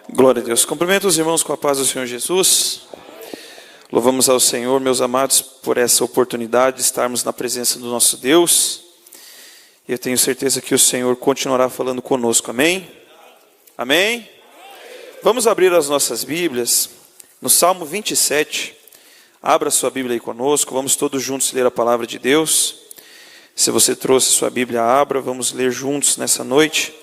Glória a Deus. Cumprimento os irmãos com a paz do Senhor Jesus. Louvamos ao Senhor, meus amados, por essa oportunidade de estarmos na presença do nosso Deus. Eu tenho certeza que o Senhor continuará falando conosco. Amém? Amém? Vamos abrir as nossas Bíblias no Salmo 27. Abra sua Bíblia aí conosco. Vamos todos juntos ler a palavra de Deus. Se você trouxe sua Bíblia, abra. Vamos ler juntos nessa noite.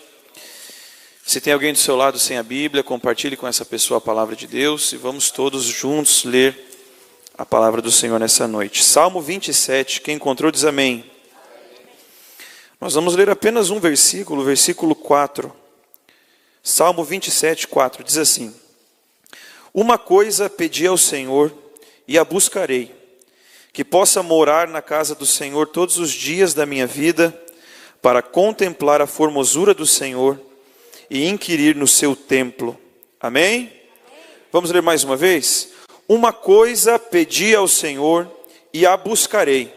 Se tem alguém do seu lado sem a Bíblia, compartilhe com essa pessoa a palavra de Deus e vamos todos juntos ler a palavra do Senhor nessa noite. Salmo 27, quem encontrou diz amém. Nós vamos ler apenas um versículo, o versículo 4. Salmo 27, 4, diz assim: Uma coisa pedi ao Senhor e a buscarei, que possa morar na casa do Senhor todos os dias da minha vida, para contemplar a formosura do Senhor e inquirir no seu templo. Amém? Vamos ler mais uma vez? Uma coisa pedi ao Senhor e a buscarei,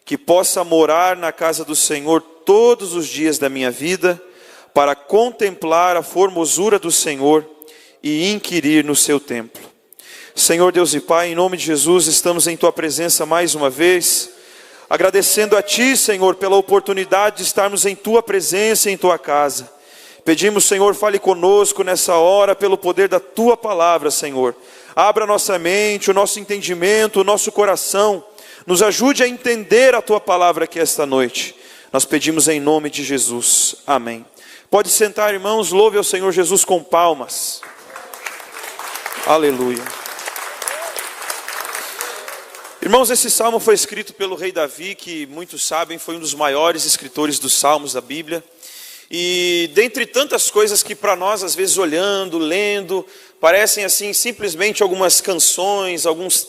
que possa morar na casa do Senhor todos os dias da minha vida, para contemplar a formosura do Senhor e inquirir no seu templo. Senhor Deus e Pai, em nome de Jesus, estamos em Tua presença mais uma vez, agradecendo a Ti, Senhor, pela oportunidade de estarmos em Tua presença e em Tua casa. Pedimos, Senhor, fale conosco nessa hora pelo poder da Tua palavra, Senhor. Abra nossa mente, o nosso entendimento, o nosso coração. Nos ajude a entender a Tua palavra aqui esta noite. Nós pedimos em nome de Jesus. Amém. Pode sentar, irmãos, louve ao Senhor Jesus com palmas. Aleluia. Irmãos, esse salmo foi escrito pelo rei Davi, que muitos sabem, foi um dos maiores escritores dos salmos da Bíblia. E dentre tantas coisas que para nós, às vezes olhando, lendo, parecem assim simplesmente algumas canções, alguns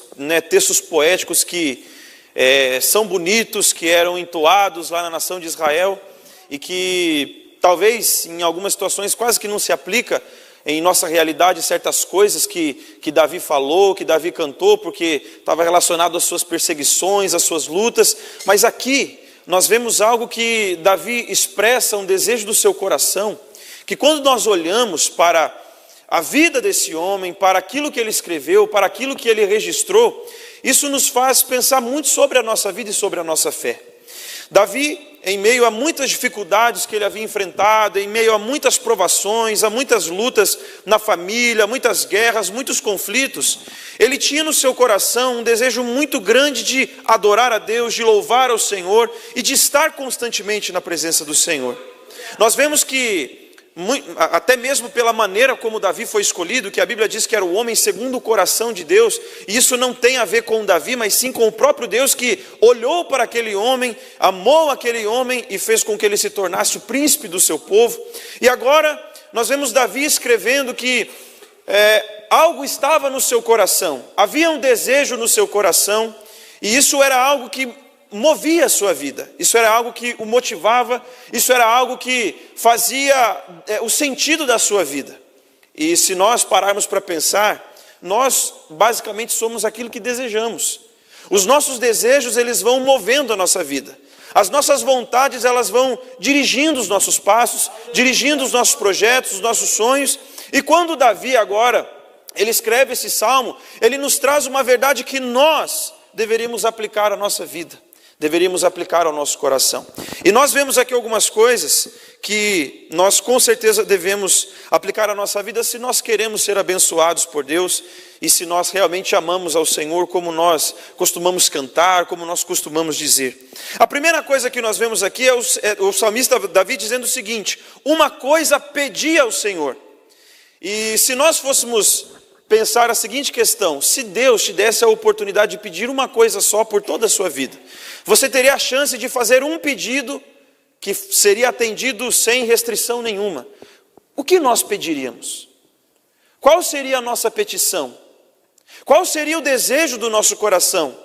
textos poéticos que são bonitos, que eram entoados lá na nação de Israel e que talvez em algumas situações quase que não se aplica em nossa realidade certas coisas que Davi falou, que Davi cantou, porque estava relacionado às suas perseguições, às suas lutas, mas aqui nós vemos algo que Davi expressa, um desejo do seu coração, que quando nós olhamos para a vida desse homem, para aquilo que ele escreveu, para aquilo que ele registrou, isso nos faz pensar muito sobre a nossa vida e sobre a nossa fé. Davi, em meio a muitas dificuldades que ele havia enfrentado, em meio a muitas provações, a muitas lutas na família, muitas guerras, muitos conflitos, ele tinha no seu coração um desejo muito grande de adorar a Deus, de louvar ao Senhor e de estar constantemente na presença do Senhor. Nós vemos que, até mesmo pela maneira como Davi foi escolhido, que a Bíblia diz que era o homem segundo o coração de Deus, e isso não tem a ver com Davi, mas sim com o próprio Deus que olhou para aquele homem, amou aquele homem e fez com que ele se tornasse o príncipe do seu povo. E agora nós vemos Davi escrevendo que algo estava no seu coração, havia um desejo no seu coração, e isso era algo que movia a sua vida, isso era algo que o motivava, isso era algo que fazia o sentido da sua vida. E se nós pararmos para pensar, nós basicamente somos aquilo que desejamos. Os nossos desejos, eles vão movendo a nossa vida. As nossas vontades, elas vão dirigindo os nossos passos, dirigindo os nossos projetos, os nossos sonhos. E quando Davi agora, ele escreve esse salmo, ele nos traz uma verdade que nós deveríamos aplicar à nossa vida, deveríamos aplicar ao nosso coração. E nós vemos aqui algumas coisas que nós com certeza devemos aplicar à nossa vida se nós queremos ser abençoados por Deus e se nós realmente amamos ao Senhor como nós costumamos cantar, como nós costumamos dizer. A primeira coisa que nós vemos aqui é o salmista Davi dizendo o seguinte: uma coisa pedi ao Senhor. E se nós fôssemos pensar a seguinte questão: se Deus te desse a oportunidade de pedir uma coisa só por toda a sua vida, você teria a chance de fazer um pedido que seria atendido sem restrição nenhuma. O que nós pediríamos? Qual seria a nossa petição? Qual seria o desejo do nosso coração?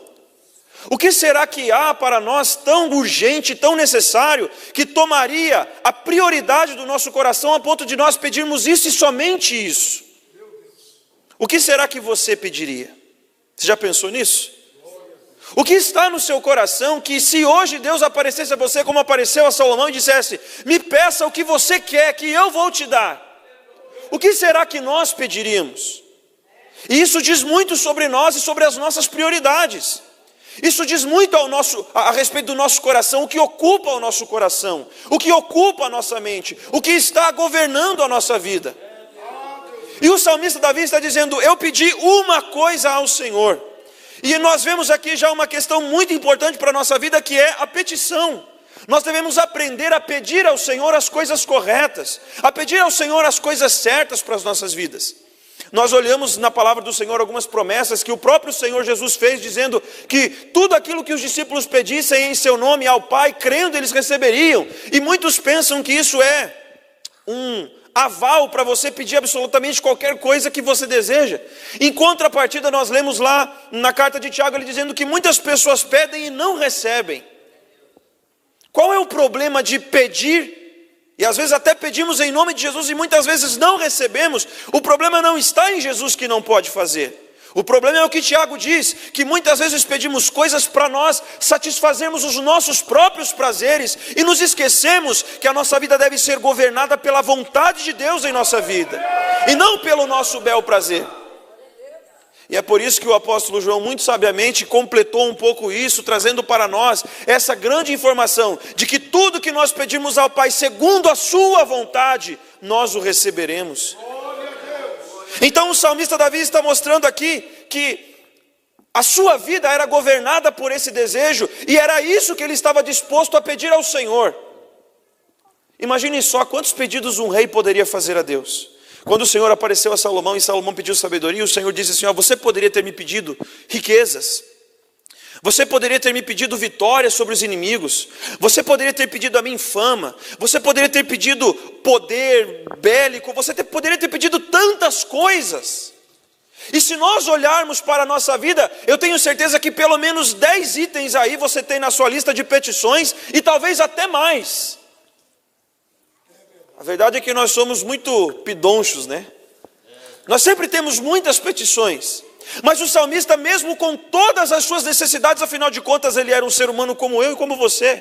O que será que há para nós tão urgente, tão necessário, que tomaria a prioridade do nosso coração a ponto de nós pedirmos isso e somente isso? O que será que você pediria? Você já pensou nisso? O que está no seu coração que se hoje Deus aparecesse a você como apareceu a Salomão e dissesse: me peça o que você quer que eu vou te dar? o que será que nós pediríamos? E isso diz muito sobre nós e sobre as nossas prioridades. Isso diz muito a respeito do nosso coração, o que ocupa o nosso coração, o que ocupa a nossa mente, o que está governando a nossa vida. E o salmista Davi está dizendo: eu pedi uma coisa ao Senhor. E nós vemos aqui já uma questão muito importante para a nossa vida, que é a petição. Nós devemos aprender a pedir ao Senhor as coisas corretas, a pedir ao Senhor as coisas certas para as nossas vidas. Nós olhamos na palavra do Senhor algumas promessas que o próprio Senhor Jesus fez, dizendo que tudo aquilo que os discípulos pedissem em seu nome ao Pai, crendo, eles receberiam. E muitos pensam que isso é um aval para você pedir absolutamente qualquer coisa que você deseja. Em contrapartida, nós lemos lá na carta de Tiago, ele dizendo que muitas pessoas pedem e não recebem. Qual é o problema de pedir? E às vezes até pedimos em nome de Jesus e muitas vezes não recebemos. O problema não está em Jesus, que não pode fazer. O problema é o que Tiago diz, que muitas vezes pedimos coisas para nós satisfazermos os nossos próprios prazeres e nos esquecemos que a nossa vida deve ser governada pela vontade de Deus em nossa vida e não pelo nosso bel prazer. E é por isso que o apóstolo João muito sabiamente completou um pouco isso, trazendo para nós essa grande informação de que tudo que nós pedimos ao Pai segundo a sua vontade, nós o receberemos. Então o salmista Davi está mostrando aqui que a sua vida era governada por esse desejo, e era isso que ele estava disposto a pedir ao Senhor. Imagine só quantos pedidos um rei poderia fazer a Deus. Quando o Senhor apareceu a Salomão e Salomão pediu sabedoria, o Senhor disse assim: você poderia ter me pedido riquezas, você poderia ter me pedido vitória sobre os inimigos, você poderia ter pedido a mim fama, você poderia ter pedido poder bélico, você poderia ter pedido tantas coisas. E se nós olharmos para a nossa vida, eu tenho certeza que pelo menos 10 itens aí você tem na sua lista de petições, e talvez até mais. A verdade é que nós somos muito pidonchos, né? Nós sempre temos muitas petições. Mas o salmista, mesmo com todas as suas necessidades, afinal de contas ele era um ser humano como eu e como você,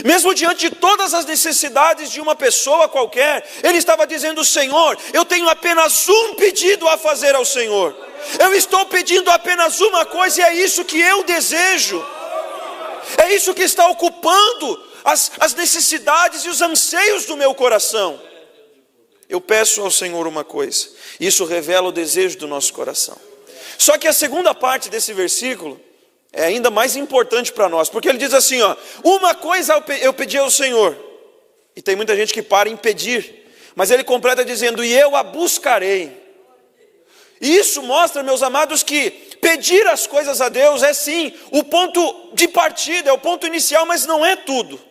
mesmo diante de todas as necessidades de uma pessoa qualquer, ele estava dizendo: Senhor, eu tenho apenas um pedido a fazer ao Senhor. Eu estou pedindo apenas uma coisa, e é isso que eu desejo. É isso que está ocupando as necessidades e os anseios do meu coração. Eu peço ao Senhor uma coisa. Isso revela o desejo do nosso coração. Só que a segunda parte desse versículo é ainda mais importante para nós, porque ele diz assim, uma coisa eu pedi ao Senhor. E tem muita gente que para em pedir, mas ele completa dizendo: e eu a buscarei. E isso mostra, meus amados, que pedir as coisas a Deus é sim o ponto de partida, é o ponto inicial, mas não é tudo.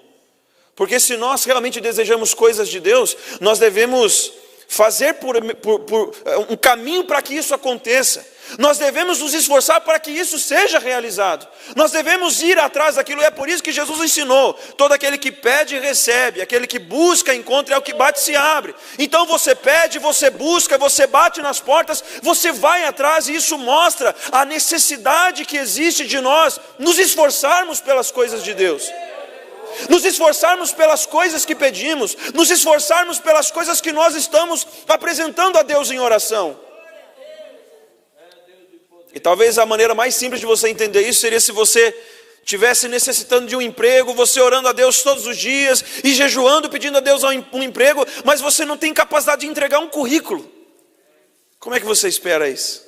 Porque se nós realmente desejamos coisas de Deus, nós devemos fazer por um caminho para que isso aconteça. Nós devemos nos esforçar para que isso seja realizado. Nós devemos ir atrás daquilo. É por isso que Jesus ensinou: todo aquele que pede, recebe. Aquele que busca, encontra. É o que bate, se abre. Então você pede, você busca, você bate nas portas, você vai atrás. E isso mostra a necessidade que existe de nós nos esforçarmos pelas coisas de Deus, nos esforçarmos pelas coisas que pedimos, nos esforçarmos pelas coisas que nós estamos apresentando a Deus em oração. E talvez a maneira mais simples de você entender isso seria se você estivesse necessitando de um emprego, você orando a Deus todos os dias e jejuando, pedindo a Deus um emprego, mas você não tem capacidade de entregar um currículo. Como é que você espera isso?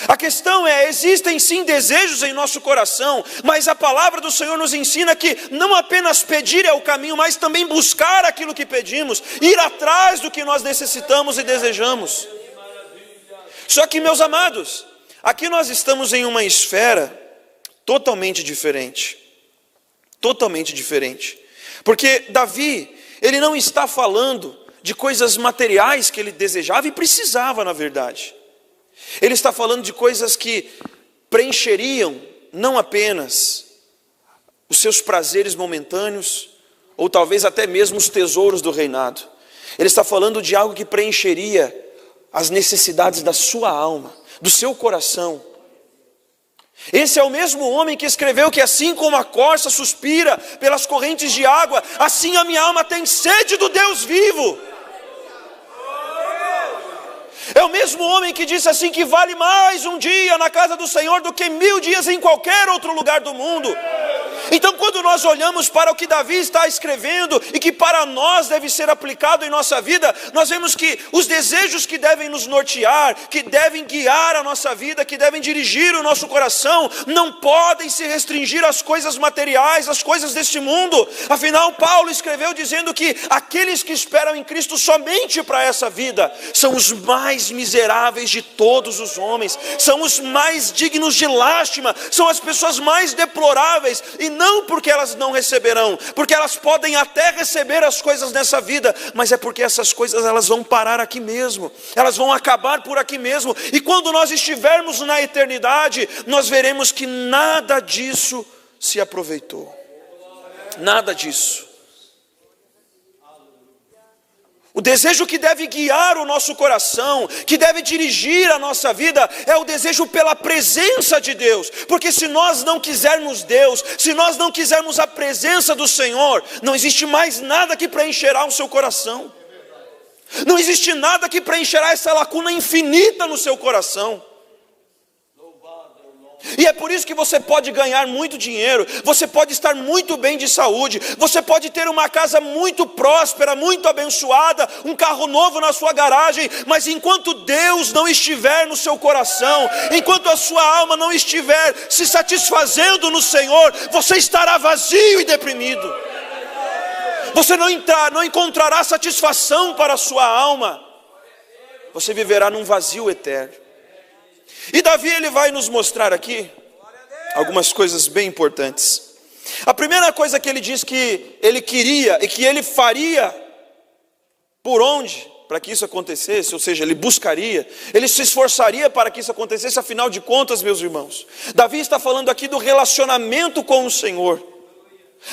A questão é: existem sim desejos em nosso coração, mas a palavra do Senhor nos ensina que não apenas pedir é o caminho, mas também buscar aquilo que pedimos, ir atrás do que nós necessitamos e desejamos. Só que, meus amados, aqui nós estamos em uma esfera totalmente diferente. Totalmente diferente. Porque Davi, ele não está falando de coisas materiais que ele desejava e precisava, na verdade. Ele está falando de coisas que preencheriam não apenas os seus prazeres momentâneos, ou talvez até mesmo os tesouros do reinado. Ele está falando de algo que preencheria as necessidades da sua alma, do seu coração. Esse é o mesmo homem que escreveu que assim como a corça suspira pelas correntes de água, assim a minha alma tem sede do Deus vivo. É o mesmo homem que disse assim, que vale mais um dia na casa do Senhor do que 1000 dias em qualquer outro lugar do mundo. Então, quando nós olhamos para o que Davi está escrevendo e que para nós deve ser aplicado em nossa vida, nós vemos que os desejos que devem nos nortear, que devem guiar a nossa vida, que devem dirigir o nosso coração, não podem se restringir às coisas materiais, às coisas deste mundo. Afinal, Paulo escreveu dizendo que aqueles que esperam em Cristo somente para essa vida são os mais miseráveis de todos os homens, são os mais dignos de lástima, são as pessoas mais deploráveis, e não porque elas não receberão, porque elas podem até receber as coisas nessa vida, mas é porque essas coisas elas vão parar aqui mesmo, elas vão acabar por aqui mesmo, e quando nós estivermos na eternidade, nós veremos que nada disso se aproveitou, nada disso. O desejo que deve guiar o nosso coração, que deve dirigir a nossa vida, é o desejo pela presença de Deus. Porque se nós não quisermos Deus, se nós não quisermos a presença do Senhor, não existe mais nada que preencherá o seu coração. Não existe nada que preencherá essa lacuna infinita no seu coração. E é por isso que você pode ganhar muito dinheiro, você pode estar muito bem de saúde, você pode ter uma casa muito próspera, muito abençoada, um carro novo na sua garagem, mas enquanto Deus não estiver no seu coração, enquanto a sua alma não estiver se satisfazendo no Senhor, você estará vazio e deprimido. Você não encontrará satisfação para a sua alma, você viverá num vazio eterno. E Davi ele vai nos mostrar aqui algumas coisas bem importantes. A primeira coisa que ele diz que ele queria e que ele faria, por onde? Para que isso acontecesse, ou seja, ele buscaria, ele se esforçaria para que isso acontecesse. Afinal de contas, meus irmãos, Davi está falando aqui do relacionamento com o Senhor,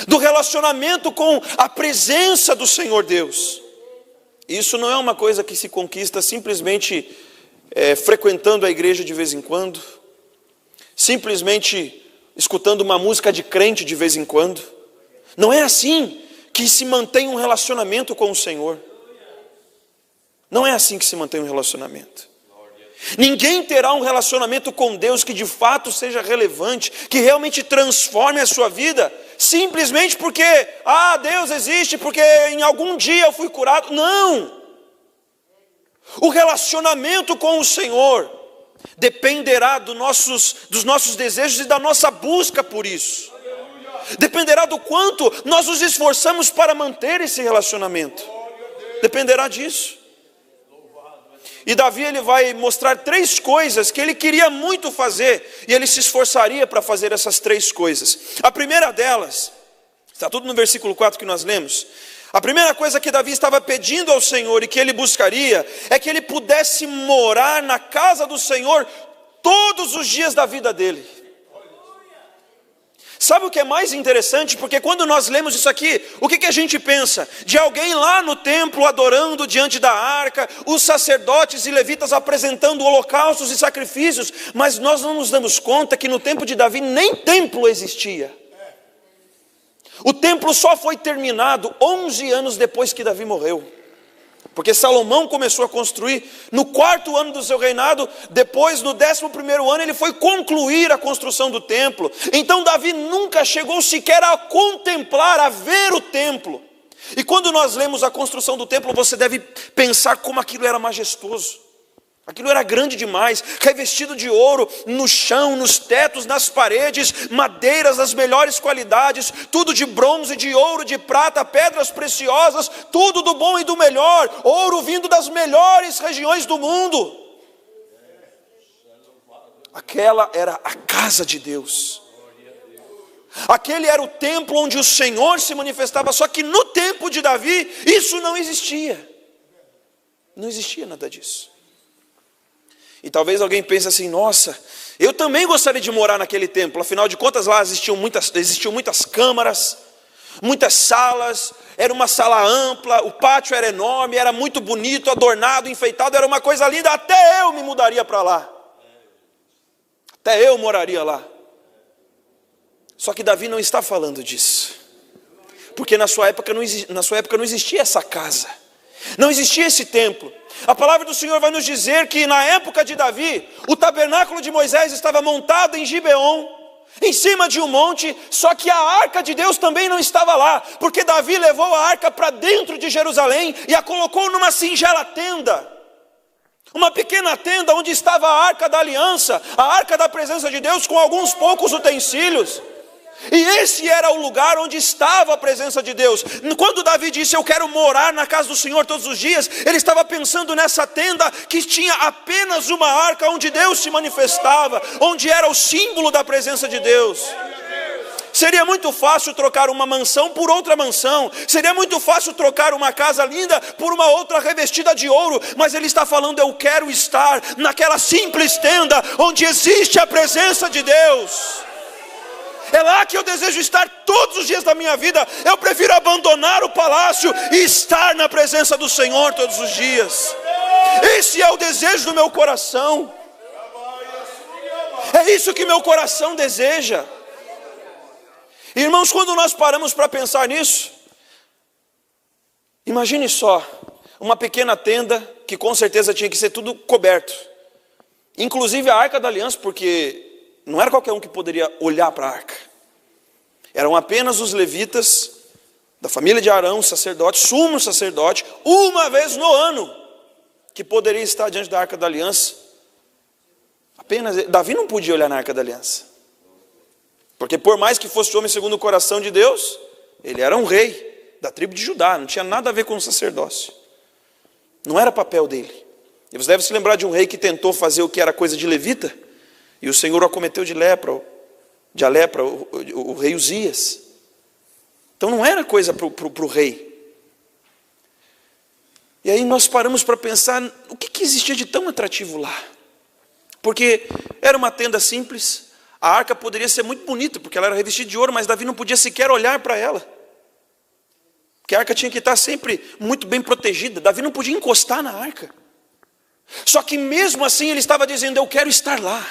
do relacionamento com a presença do Senhor Deus. Isso não é uma coisa que se conquista simplesmente frequentando a igreja de vez em quando, simplesmente escutando uma música de crente de vez em quando. Não é assim que se mantém um relacionamento com o Senhor. Não é assim que se mantém um relacionamento. Ninguém terá um relacionamento com Deus que de fato seja relevante, que realmente transforme a sua vida, simplesmente porque, Deus existe, porque em algum dia eu fui curado. Não! O relacionamento com o Senhor dependerá dos nossos desejos e da nossa busca por isso. Dependerá do quanto nós nos esforçamos para manter esse relacionamento. Dependerá disso. E Davi ele vai mostrar 3 coisas que ele queria muito fazer, e ele se esforçaria para fazer essas 3 coisas. A primeira delas, está tudo no versículo 4 que nós lemos. A primeira coisa que Davi estava pedindo ao Senhor e que ele buscaria é que ele pudesse morar na casa do Senhor todos os dias da vida dele. Sabe o que é mais interessante? Porque quando nós lemos isso aqui, o que a gente pensa? De alguém lá no templo adorando diante da arca, os sacerdotes e levitas apresentando holocaustos e sacrifícios, mas nós não nos damos conta que no tempo de Davi nem templo existia. O templo só foi terminado 11 anos depois que Davi morreu. Porque Salomão começou a construir no 4º ano do seu reinado, depois no 11º ano ele foi concluir a construção do templo. Então Davi nunca chegou sequer a contemplar, a ver o templo. E quando nós lemos a construção do templo, você deve pensar como aquilo era majestoso. Aquilo era grande demais, revestido de ouro, no chão, nos tetos, nas paredes, madeiras das melhores qualidades, tudo de bronze, de ouro, de prata, pedras preciosas, tudo do bom e do melhor, ouro vindo das melhores regiões do mundo. Aquela era a casa de Deus. Aquele era o templo onde o Senhor se manifestava, só que no tempo de Davi, isso não existia. Não existia nada disso. E talvez alguém pense assim, nossa, eu também gostaria de morar naquele templo. Afinal de contas lá existiam muitas câmaras, muitas salas, era uma sala ampla, o pátio era enorme, era muito bonito, adornado, enfeitado, era uma coisa linda, até eu me mudaria para lá. Até eu moraria lá. Só que Davi não está falando disso. Porque na sua época não existia essa casa. Não existia esse templo. A palavra do Senhor vai nos dizer que na época de Davi, o tabernáculo de Moisés estava montado em Gibeon, em cima de um monte, só que a arca de Deus também não estava lá, porque Davi levou a arca para dentro de Jerusalém e a colocou numa singela tenda, uma pequena tenda onde estava a arca da aliança, a arca da presença de Deus com alguns poucos utensílios. E esse era o lugar onde estava a presença de Deus. Quando Davi disse, eu quero morar na casa do Senhor todos os dias, ele estava pensando nessa tenda que tinha apenas uma arca onde Deus se manifestava, onde era o símbolo da presença de Deus. Seria muito fácil trocar uma mansão por outra mansão, seria muito fácil trocar uma casa linda por uma outra revestida de ouro, mas ele está falando, eu quero estar naquela simples tenda onde existe a presença de Deus. É lá que eu desejo estar todos os dias da minha vida. Eu prefiro abandonar o palácio e estar na presença do Senhor todos os dias. Esse é o desejo do meu coração. É isso que meu coração deseja. Irmãos, quando nós paramos para pensar nisso, imagine só, uma pequena tenda que com certeza tinha que ser tudo coberto. Inclusive a arca da aliança, porque não era qualquer um que poderia olhar para a arca. Eram apenas os levitas, da família de Arão, sacerdote, sumo sacerdote, uma vez no ano, que poderia estar diante da arca da aliança. Apenas Davi não podia olhar na arca da aliança. Porque por mais que fosse homem segundo o coração de Deus, ele era um rei da tribo de Judá, não tinha nada a ver com o sacerdócio. Não era papel dele. E você deve se lembrar de um rei que tentou fazer o que era coisa de levita, e o Senhor o acometeu de lepra, o rei Uzias. Então não era coisa para o rei. E aí nós paramos para pensar, o que existia de tão atrativo lá? Porque era uma tenda simples, a arca poderia ser muito bonita, porque ela era revestida de ouro, mas Davi não podia sequer olhar para ela. Porque a arca tinha que estar sempre muito bem protegida, Davi não podia encostar na arca. Só que mesmo assim ele estava dizendo, eu quero estar lá.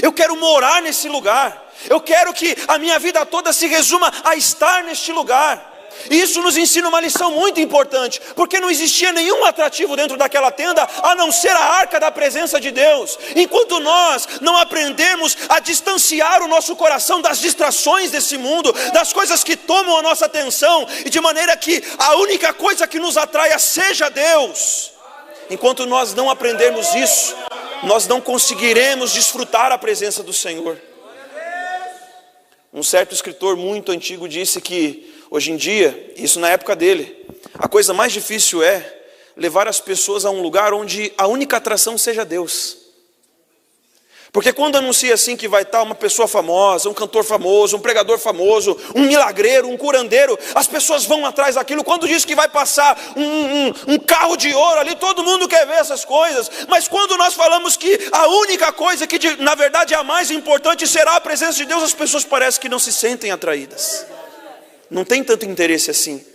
Eu quero morar nesse lugar. Eu quero que a minha vida toda se resuma a estar neste lugar. E isso nos ensina uma lição muito importante, porque não existia nenhum atrativo dentro daquela tenda, a não ser a arca da presença de Deus. Enquanto nós não aprendemos a distanciar o nosso coração das distrações desse mundo, das coisas que tomam a nossa atenção, e de maneira que a única coisa que nos atraia seja Deus, enquanto nós não aprendermos isso, nós não conseguiremos desfrutar a presença do Senhor. Um certo escritor muito antigo disse que hoje em dia, isso na época dele, a coisa mais difícil é levar as pessoas a um lugar onde a única atração seja Deus. Porque quando anuncia assim que vai estar uma pessoa famosa, um cantor famoso, um pregador famoso, um milagreiro, um curandeiro, as pessoas vão atrás daquilo. Quando diz que vai passar um carro de ouro ali, todo mundo quer ver essas coisas. Mas quando nós falamos que a única coisa que na verdade é a mais importante será a presença de Deus, as pessoas parecem que não se sentem atraídas. Não tem tanto interesse assim.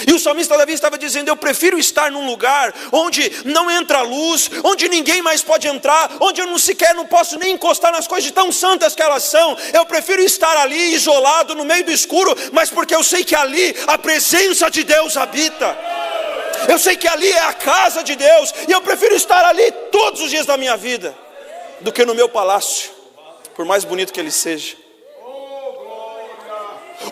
E o salmista Davi estava dizendo, eu prefiro estar num lugar onde não entra luz, onde ninguém mais pode entrar, onde eu não posso nem encostar nas coisas de tão santas que elas são. Eu prefiro estar ali isolado no meio do escuro, mas porque eu sei que ali a presença de Deus habita. Eu sei que ali é a casa de Deus, e eu prefiro estar ali todos os dias da minha vida do que no meu palácio, por mais bonito que ele seja.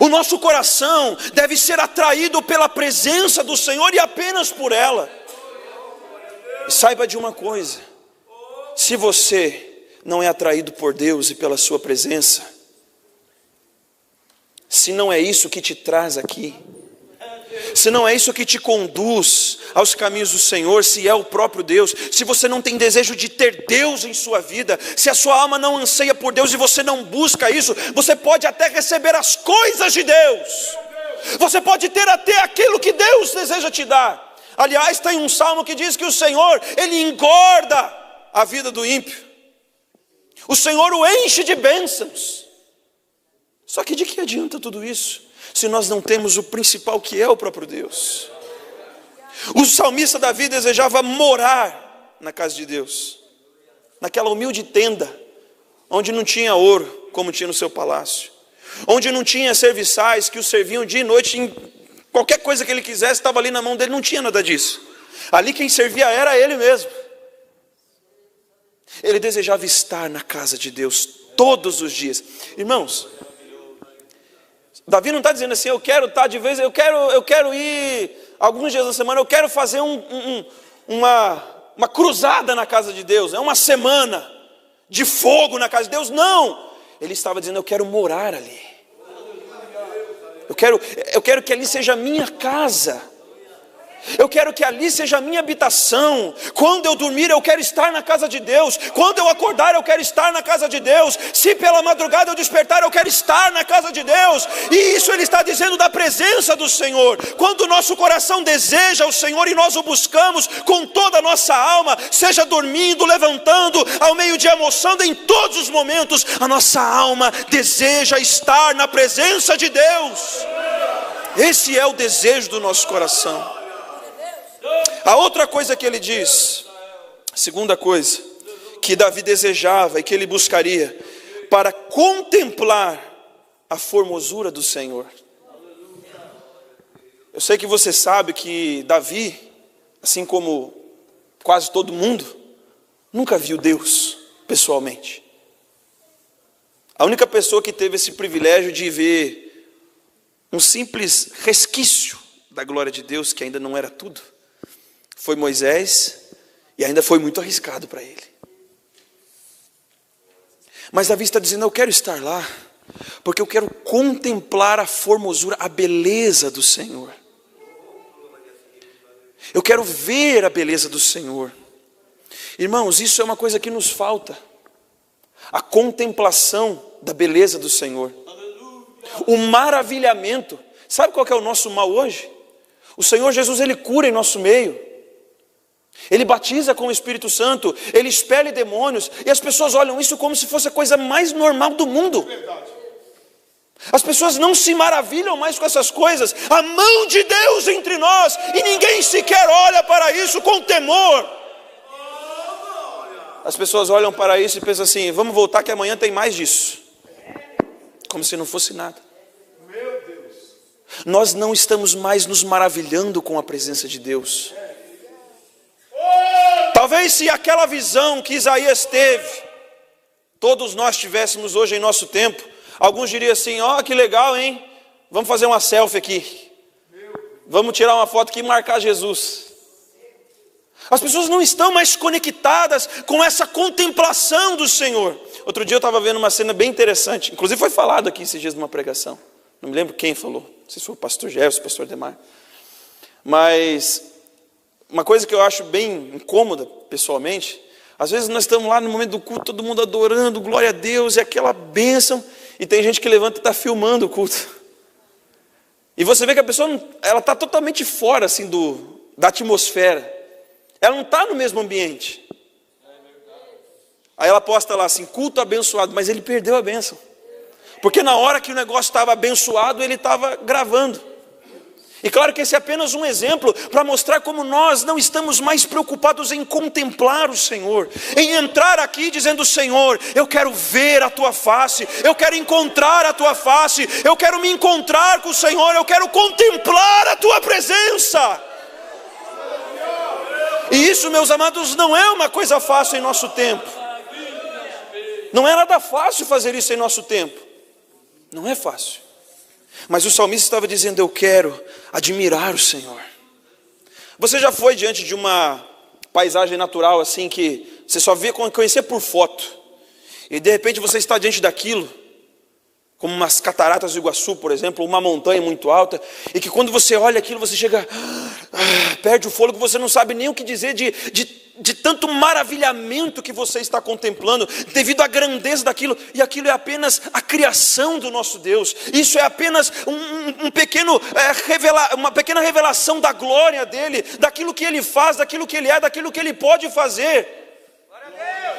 O nosso coração deve ser atraído pela presença do Senhor e apenas por ela. E saiba de uma coisa, se você não é atraído por Deus e pela sua presença, se não é isso que te traz aqui, se não é isso que te conduz aos caminhos do Senhor, se é o próprio Deus, se você não tem desejo de ter Deus em sua vida, se a sua alma não anseia por Deus e você não busca isso, você pode até receber as coisas de Deus, você pode ter até aquilo que Deus deseja te dar. Aliás, tem um salmo que diz que o Senhor, Ele engorda a vida do ímpio, o Senhor o enche de bênçãos. Só que de que adianta tudo isso se nós não temos o principal, que é o próprio Deus? O salmista Davi desejava morar na casa de Deus, naquela humilde tenda, onde não tinha ouro, como tinha no seu palácio, onde não tinha serviçais que o serviam dia e noite, em qualquer coisa que ele quisesse, estava ali na mão dele, não tinha nada disso. Ali quem servia era ele mesmo. Ele desejava estar na casa de Deus todos os dias. Irmãos, Davi não está dizendo assim, eu quero estar de vez, eu quero ir alguns dias da semana, eu quero fazer uma cruzada na casa de Deus, uma semana de fogo na casa de Deus. Não, ele estava dizendo, eu quero morar ali. Eu quero que ali seja a minha casa. Eu quero que ali seja a minha habitação. Quando eu dormir, eu quero estar na casa de Deus. Quando eu acordar, eu quero estar na casa de Deus. Se pela madrugada eu despertar, eu quero estar na casa de Deus. E isso ele está dizendo da presença do Senhor. Quando o nosso coração deseja o Senhor e nós o buscamos com toda a nossa alma, seja dormindo, levantando, ao meio-dia almoçando, em todos os momentos, a nossa alma deseja estar na presença de Deus. Esse é o desejo do nosso coração. A outra coisa que ele diz, a segunda coisa que Davi desejava e que ele buscaria, para contemplar a formosura do Senhor. Eu sei que você sabe que Davi, assim como quase todo mundo, nunca viu Deus pessoalmente. A única pessoa que teve esse privilégio de ver um simples resquício da glória de Deus, que ainda não era tudo, foi Moisés, e ainda foi muito arriscado para ele. Mas Davi está dizendo, eu quero estar lá, porque eu quero contemplar a formosura, a beleza do Senhor. Eu quero ver a beleza do Senhor. Irmãos, isso é uma coisa que nos falta. A contemplação da beleza do Senhor. O maravilhamento. Sabe qual que é o nosso mal hoje? O Senhor Jesus, Ele cura em nosso meio. Ele batiza com o Espírito Santo, Ele expele demônios, e as pessoas olham isso como se fosse a coisa mais normal do mundo. As pessoas não se maravilham mais com essas coisas. A mão de Deus entre nós, e ninguém sequer olha para isso com temor. As pessoas olham para isso e pensam assim, vamos voltar que amanhã tem mais disso. Como se não fosse nada. Nós não estamos mais nos maravilhando com a presença de Deus. Talvez se aquela visão que Isaías teve, todos nós tivéssemos hoje em nosso tempo, alguns diriam assim, ó, que legal, hein? Vamos fazer uma selfie aqui. Vamos tirar uma foto aqui e marcar Jesus. As pessoas não estão mais conectadas com essa contemplação do Senhor. Outro dia eu estava vendo uma cena bem interessante, inclusive foi falado aqui esses dias numa pregação. Não me lembro quem falou, não sei se foi o pastor Jefferson, o pastor Demar. Mas uma coisa que eu acho bem incômoda, pessoalmente, às vezes nós estamos lá no momento do culto, todo mundo adorando, glória a Deus, e aquela bênção, e tem gente que levanta e está filmando o culto. E você vê que a pessoa, ela está totalmente fora assim, da atmosfera. Ela não está no mesmo ambiente. Aí ela posta lá assim, culto abençoado, mas ele perdeu a bênção. Porque na hora que o negócio estava abençoado, ele estava gravando. E claro que esse é apenas um exemplo para mostrar como nós não estamos mais preocupados em contemplar o Senhor, em entrar aqui dizendo, Senhor, eu quero ver a Tua face, eu quero encontrar a Tua face, eu quero me encontrar com o Senhor, eu quero contemplar a Tua presença. E isso, meus amados, não é uma coisa fácil em nosso tempo. Não é nada fácil fazer isso em nosso tempo. Não é fácil. Mas o salmista estava dizendo, eu quero admirar o Senhor. Você já foi diante de uma paisagem natural assim que você só vê conhecer por foto, e de repente você está diante daquilo, como umas cataratas do Iguaçu, por exemplo, uma montanha muito alta, e que quando você olha aquilo, você chega, perde o fôlego, você não sabe nem o que dizer de tanto maravilhamento que você está contemplando, devido à grandeza daquilo, e aquilo é apenas a criação do nosso Deus. Isso é apenas uma pequena revelação da glória dele, daquilo que ele faz, daquilo que ele é, daquilo que ele pode fazer.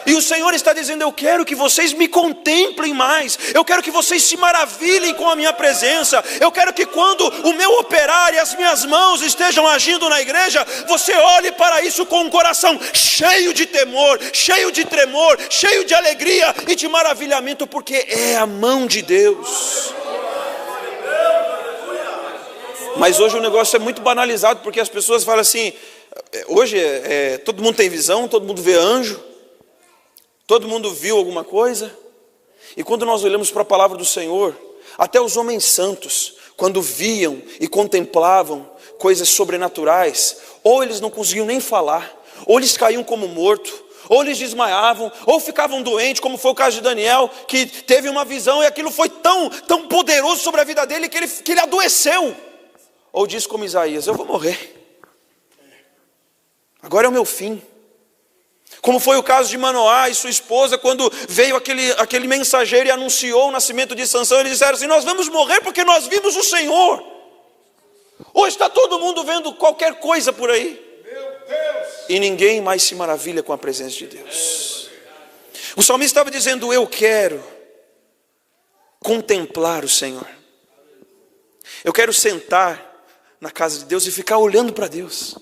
E o Senhor está dizendo, eu quero que vocês me contemplem mais, eu quero que vocês se maravilhem com a minha presença, eu quero que quando o meu operar e as minhas mãos estejam agindo na igreja, você olhe para isso com um coração cheio de temor, cheio de tremor, cheio de alegria e de maravilhamento, porque é a mão de Deus. Mas hoje o negócio é muito banalizado, porque as pessoas falam assim, hoje todo mundo tem visão, todo mundo vê anjo, todo mundo viu alguma coisa. E quando nós olhamos para a palavra do Senhor, até os homens santos, quando viam e contemplavam coisas sobrenaturais, ou eles não conseguiam nem falar, ou eles caíam como mortos, ou eles desmaiavam, ou ficavam doentes, como foi o caso de Daniel, que teve uma visão e aquilo foi tão poderoso sobre a vida dele que ele adoeceu. Ou diz como Isaías, eu vou morrer, agora é o meu fim. Como foi o caso de Manoá e sua esposa, quando veio aquele mensageiro e anunciou o nascimento de Sansão, eles disseram assim, nós vamos morrer porque nós vimos o Senhor. Hoje está todo mundo vendo qualquer coisa por aí, e ninguém mais se maravilha com a presença de Deus. O salmista estava dizendo, eu quero contemplar o Senhor, eu quero sentar na casa de Deus e ficar olhando para Deus.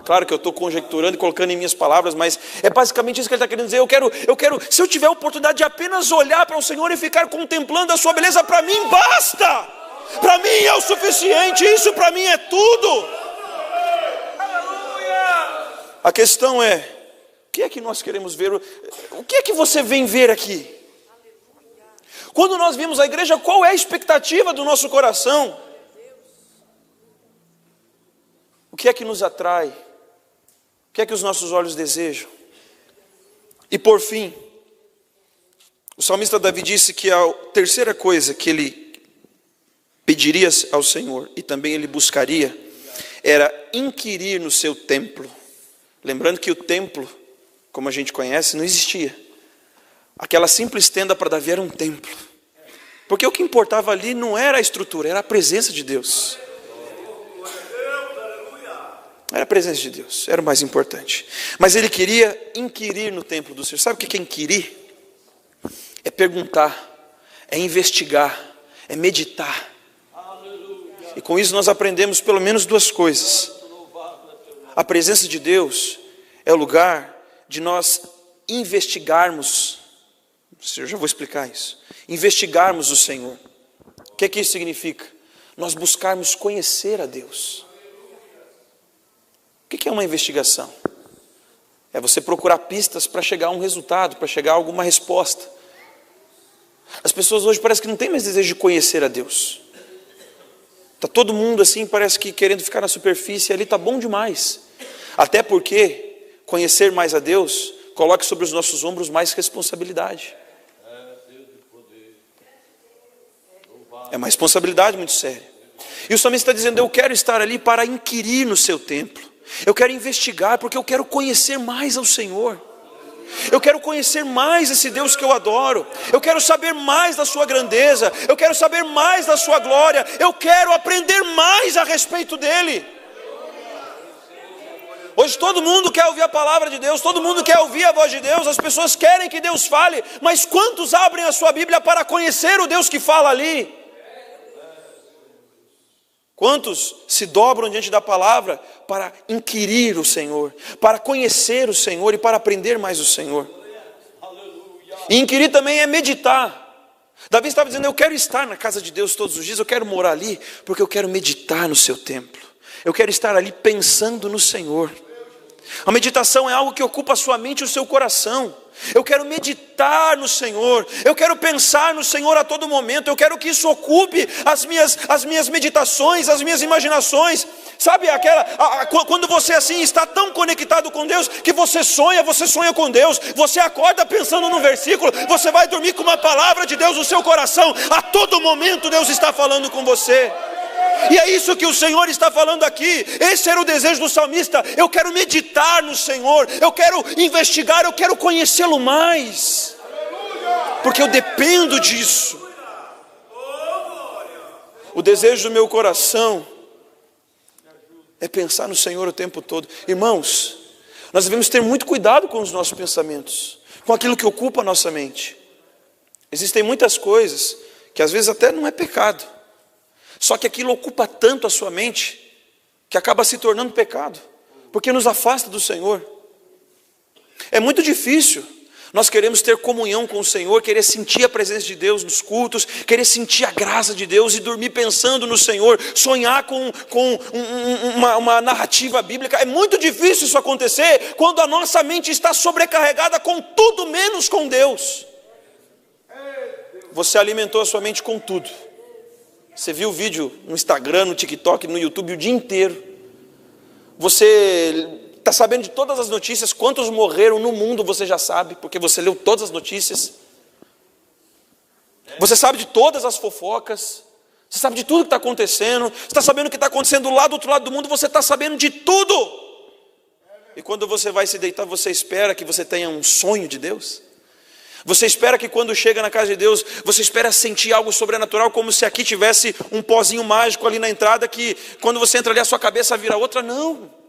Claro que eu estou conjecturando e colocando em minhas palavras, mas é basicamente isso que ele está querendo dizer. Eu quero, se eu tiver a oportunidade de apenas olhar para o Senhor e ficar contemplando a sua beleza, para mim basta, para mim é o suficiente, isso para mim é tudo. A questão é, o que é que nós queremos ver? O que é que você vem ver aqui? Quando nós vimos a igreja, qual é a expectativa do nosso coração? O que é que nos atrai? O que é que os nossos olhos desejam? E por fim, o salmista Davi disse que a terceira coisa que ele pediria ao Senhor, e também ele buscaria, era inquirir no seu templo. Lembrando que o templo, como a gente conhece, não existia. Aquela simples tenda para Davi era um templo. Porque o que importava ali não era a estrutura, era a presença de Deus. Era a presença de Deus, era o mais importante. Mas ele queria inquirir no templo do Senhor. Sabe o que é inquirir? É perguntar, é investigar, é meditar. E com isso nós aprendemos pelo menos duas coisas. A presença de Deus é o lugar de nós investigarmos. Eu já vou explicar isso. Investigarmos o Senhor. O que é que isso significa? Nós buscarmos conhecer a Deus. O que é uma investigação? É você procurar pistas para chegar a um resultado, para chegar a alguma resposta. As pessoas hoje parecem que não têm mais desejo de conhecer a Deus. Está todo mundo assim, parece que querendo ficar na superfície, ali está bom demais. Até porque conhecer mais a Deus coloca sobre os nossos ombros mais responsabilidade. É uma responsabilidade muito séria. E o salmista está dizendo, eu quero estar ali para inquirir no seu templo. Eu quero investigar, porque eu quero conhecer mais ao Senhor. Eu quero conhecer mais esse Deus que eu adoro. Eu quero saber mais da sua grandeza. Eu quero saber mais da sua glória. Eu quero aprender mais a respeito dele. Hoje todo mundo quer ouvir a palavra de Deus, todo mundo quer ouvir a voz de Deus, as pessoas querem que Deus fale, mas quantos abrem a sua Bíblia para conhecer o Deus que fala ali? Quantos se dobram diante da palavra para inquirir o Senhor, para conhecer o Senhor e para aprender mais o Senhor? E inquirir também é meditar. Davi estava dizendo, eu quero estar na casa de Deus todos os dias, eu quero morar ali, porque eu quero meditar no seu templo. Eu quero estar ali pensando no Senhor. A meditação é algo que ocupa a sua mente e o seu coração. Eu quero meditar no Senhor, eu quero pensar no Senhor a todo momento, eu quero que isso ocupe as minhas meditações, as minhas imaginações. Sabe quando você assim está tão conectado com Deus, que você sonha com Deus, você acorda pensando no versículo, você vai dormir com uma palavra de Deus no seu coração, a todo momento Deus está falando com você. E é isso que o Senhor está falando aqui. Esse era o desejo do salmista. Eu quero meditar no Senhor, eu quero investigar, eu quero conhecê-lo mais, porque eu dependo disso. O desejo do meu coração é pensar no Senhor o tempo todo. Irmãos, nós devemos ter muito cuidado com os nossos pensamentos, com aquilo que ocupa a nossa mente. Existem muitas coisas que às vezes até não é pecado, só que aquilo ocupa tanto a sua mente que acaba se tornando pecado, porque nos afasta do Senhor. É muito difícil Nós queremos ter comunhão com o Senhor, querer sentir a presença de Deus nos cultos, querer sentir a graça de Deus e dormir pensando no Senhor, sonhar com uma narrativa bíblica. É muito difícil isso acontecer quando a nossa mente está sobrecarregada com tudo menos com Deus. Você alimentou a sua mente com tudo. Você viu o vídeo no Instagram, no TikTok, no YouTube o dia inteiro. Você está sabendo de todas as notícias, quantos morreram no mundo você já sabe, porque você leu todas as notícias. Você sabe de todas as fofocas, você sabe de tudo que está acontecendo, você está sabendo o que está acontecendo lá do outro lado do mundo, você está sabendo de tudo. E quando você vai se deitar, você espera que você tenha um sonho de Deus? Você espera que quando chega na casa de Deus, você espera sentir algo sobrenatural, como se aqui tivesse um pozinho mágico ali na entrada, que quando você entra ali a sua cabeça vira outra? Não.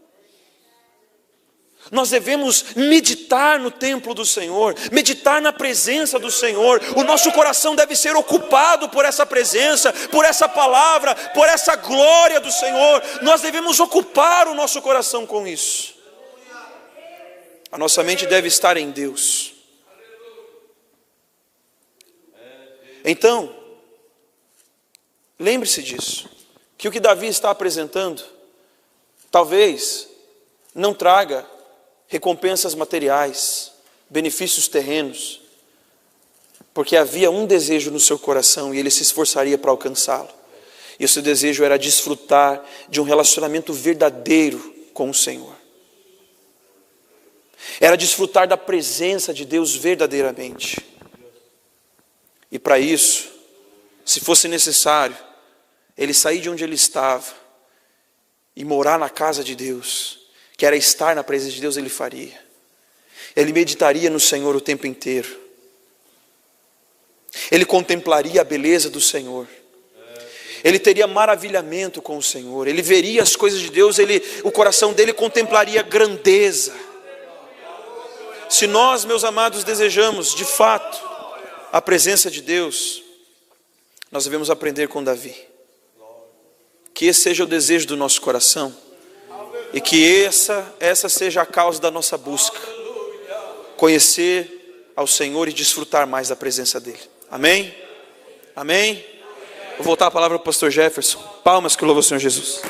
Nós devemos meditar no templo do Senhor, meditar na presença do Senhor. O nosso coração deve ser ocupado por essa presença, por essa palavra, por essa glória do Senhor. Nós devemos ocupar o nosso coração com isso. A nossa mente deve estar em Deus. Então, lembre-se disso, que o que Davi está apresentando, talvez não traga recompensas materiais, benefícios terrenos, porque havia um desejo no seu coração e ele se esforçaria para alcançá-lo. E o seu desejo era desfrutar de um relacionamento verdadeiro com o Senhor. Era desfrutar da presença de Deus verdadeiramente. E para isso, se fosse necessário, ele sair de onde ele estava e morar na casa de Deus, que era estar na presença de Deus, ele faria. Ele meditaria no Senhor o tempo inteiro. Ele contemplaria a beleza do Senhor. Ele teria maravilhamento com o Senhor. Ele veria as coisas de Deus, o coração dele contemplaria grandeza. Se nós, meus amados, desejamos de fato a presença de Deus, nós devemos aprender com Davi. Que esse seja o desejo do nosso coração. E que essa seja a causa da nossa busca. Conhecer ao Senhor e desfrutar mais da presença dEle. Amém? Amém? Vou voltar a palavra para o pastor Jefferson. Palmas que louva o Senhor Jesus.